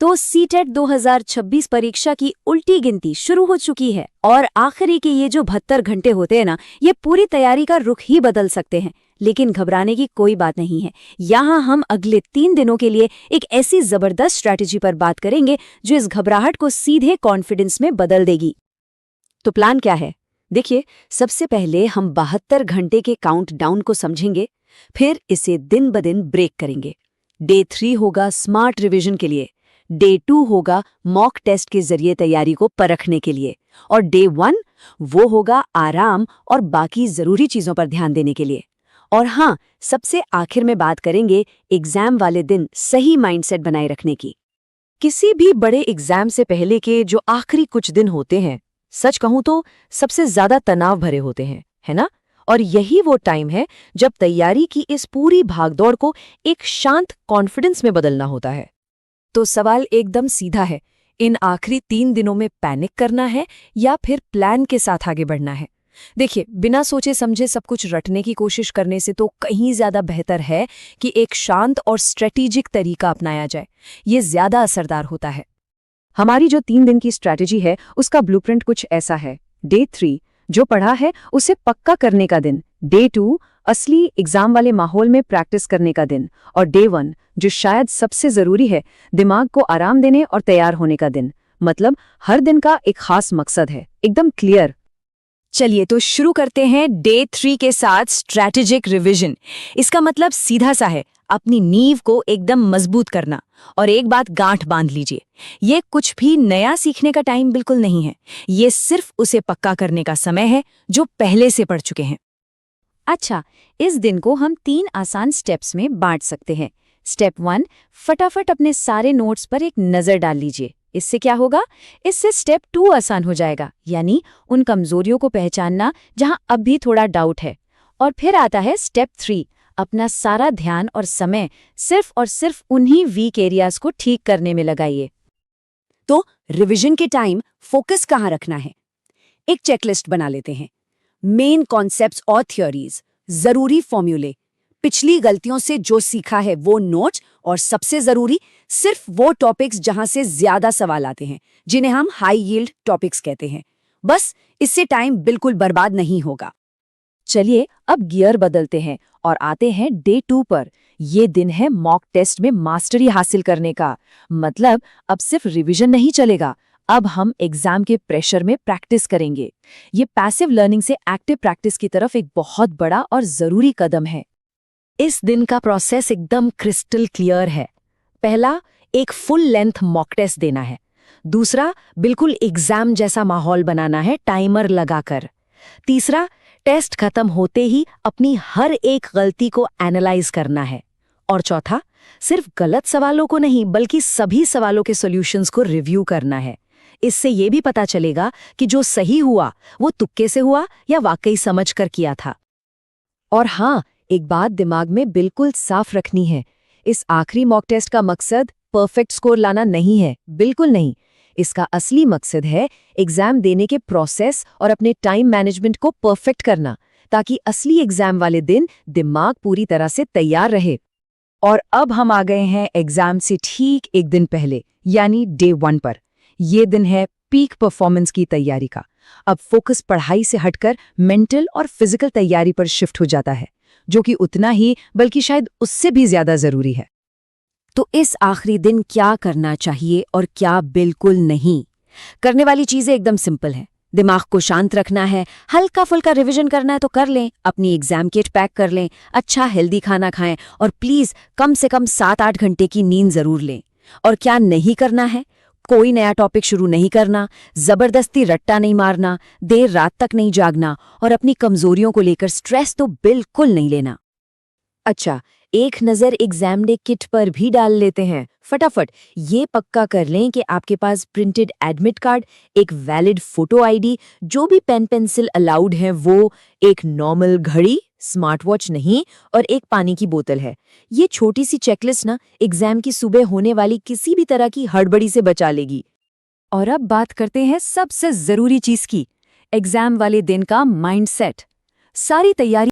तो सीटेट 2026 परीक्षा की उल्टी गिनती शुरू हो चुकी है और आखिरी के ये जो 72 घंटे होते हैं ना, ये पूरी तैयारी का रुख ही बदल सकते हैं। लेकिन घबराने की कोई बात नहीं है। यहाँ हम अगले 3 दिनों के लिए एक ऐसी जबरदस्त स्ट्रैटेजी पर बात करेंगे जो इस घबराहट को सीधे कॉन्फिडेंस में बदल देगी। तो प्लान क्या है? देखिए, सबसे पहले हम 72 घंटे के काउंटडाउन को समझेंगे, फिर इसे दिन ब दिन ब्रेक करेंगे। डे 3 होगा स्मार्ट रिवीजन के लिए, डे 2 होगा मॉक टेस्ट के जरिए तैयारी को परखने के लिए, और डे 1 वो होगा आराम और बाकी जरूरी चीजों पर ध्यान देने के लिए। और हाँ, सबसे आखिर में बात करेंगे एग्जाम वाले दिन सही माइंडसेट बनाए रखने की। किसी भी बड़े एग्जाम से पहले के जो आखिरी कुछ दिन होते हैं, सच कहूं तो सबसे ज्यादा तनाव भरे होते हैं, है ना? और यही वो टाइम है जब तैयारी की इस पूरी भागदौड़ को एक शांत कॉन्फिडेंस में बदलना होता है। तो सवाल एकदम सीधा है, इन आखिरी 3 दिनों में पैनिक करना है या फिर प्लान के साथ आगे बढ़ना है? देखिए, बिना सोचे समझे सब कुछ रटने की कोशिश करने से तो कहीं ज्यादा बेहतर है कि एक शांत और स्ट्रेटेजिक तरीका अपनाया जाए। ये ज्यादा असरदार होता है। हमारी जो 3 दिन की स्ट्रैटेजी है उसका ब्लूप्रिंट कुछ ऐसा है। डे 3 जो पढ़ा है उसे पक्का करने का दिन, डे 2 असली एग्जाम वाले माहौल में प्रैक्टिस करने का दिन, और डे 1 जो शायद सबसे जरूरी है, दिमाग को आराम देने और तैयार होने का दिन। मतलब हर दिन का एक खास मकसद है, एकदम क्लियर। चलिए तो शुरू करते हैं डे 3 के साथ स्ट्रैटेजिक रिवीजन। इसका मतलब सीधा सा है, अपनी नींव को एकदम मजबूत करना। और एक बात गांठ बांध लीजिए, ये कुछ भी नया सीखने का टाइम बिल्कुल नहीं है। ये सिर्फ उसे पक्का करने का समय है जो पहले से पढ़ चुके हैं। अच्छा, इस दिन को हम 3 आसान स्टेप्स में बांट सकते हैं। स्टेप 1, फटाफट अपने सारे नोट्स पर एक नजर डाल लीजिए। इससे क्या होगा? इससे स्टेप 2 आसान हो जाएगा, यानी उन कमजोरियों को पहचानना जहां अब भी थोड़ा डाउट है। और फिर आता है स्टेप 3, अपना सारा ध्यान और समय सिर्फ और सिर्फ उन्हीं वीक एरियाज को ठीक करने में लगाइए। तो रिवीजन के टाइम फोकस कहाँ रखना है? एक चेकलिस्ट बना लेते हैं। मेन कॉन्सेप्ट्स और थ्योरीज, जरूरी फॉर्मूले, पिछली गलतियों से जो सीखा है वो नोट्स, और सबसे जरूरी सिर्फ वो टॉपिक्स जहां से ज्यादा सवाल आते हैं, जिन्हें हम हाई यील्ड टॉपिक्स कहते हैं। बस इससे टाइम बिल्कुल बर्बाद नहीं होगा। चलिए अब गियर बदलते हैं और आते हैं डे 2 पर। ये दिन है मॉक टेस्ट में मास्टरी हासिल करने का। मतलब अब सिर्फ रिवीजन नहीं चलेगा, अब हम एग्जाम के प्रेशर में प्रैक्टिस करेंगे। ये पैसिव लर्निंग से एक्टिव प्रैक्टिस की तरफ एक बहुत बड़ा और जरूरी कदम है। इस दिन का प्रोसेस एकदम क्रिस्टल क्लियर है। पहला, एक फुल लेंथ मॉक टेस्ट देना है। दूसरा, बिल्कुल एग्जाम जैसा माहौल बनाना है टाइमर लगाकर। तीसरा, टेस्ट खत्म होते ही अपनी हर एक गलती को एनालाइज करना है। और चौथा, सिर्फ गलत सवालों को नहीं बल्कि सभी सवालों के सॉल्यूशंस को रिव्यू करना है। इससे ये भी पता चलेगा कि जो सही हुआ वो तुक्के से हुआ या वाकई समझ कर किया था। और हाँ, एक बात दिमाग में बिल्कुल साफ रखनी है, इस आखिरी मॉक टेस्ट का मकसद परफेक्ट स्कोर लाना नहीं है, बिल्कुल नहीं। इसका असली मकसद है एग्जाम देने के प्रोसेस और अपने टाइम मैनेजमेंट को परफेक्ट करना, ताकि असली एग्जाम वाले दिन दिमाग पूरी तरह से तैयार रहे। और अब हम आ गए हैं एग्जाम से ठीक एक दिन पहले, यानी डे 1 पर। यह दिन है पीक परफॉर्मेंस की तैयारी का। अब फोकस पढ़ाई से हटकर मेंटल और फिजिकल तैयारी पर शिफ्ट हो जाता है, जो कि उतना ही बल्कि शायद उससे भी ज्यादा जरूरी है। तो इस आखिरी दिन क्या करना चाहिए और क्या बिल्कुल नहीं? करने वाली चीजें एकदम सिंपल हैं। दिमाग को शांत रखना है, हल्का फुल्का रिवीजन करना है तो कर लें, अपनी एग्जाम किट पैक कर लें, अच्छा हेल्दी खाना खाएं, और प्लीज कम से कम 7-8 घंटे की नींद जरूर लें। और क्या नहीं करना है? कोई नया टॉपिक शुरू नहीं करना, जबरदस्ती रट्टा नहीं मारना, देर रात तक नहीं जागना, और अपनी कमजोरियों को लेकर स्ट्रेस तो बिल्कुल नहीं लेना। अच्छा, एक नज़र एग्जाम डे किट पर भी डाल लेते हैं। फटाफट ये पक्का कर लें कि आपके पास प्रिंटेड एडमिट कार्ड, एक वैलिड फोटो आईडी, जो भी पेन पेंसिल अलाउड है वो, एक नॉर्मल घड़ी, स्मार्ट वॉच नहीं, और एक पानी की बोतल है। ये छोटी सी चेकलिस्ट ना एग्जाम की सुबह होने वाली किसी भी तरह की हड़बड़ी से बचा लेगी। और अब बात करते हैं सबसे जरूरी चीज की, एग्जाम वाले दिन का माइंडसेट। सारी तैयारी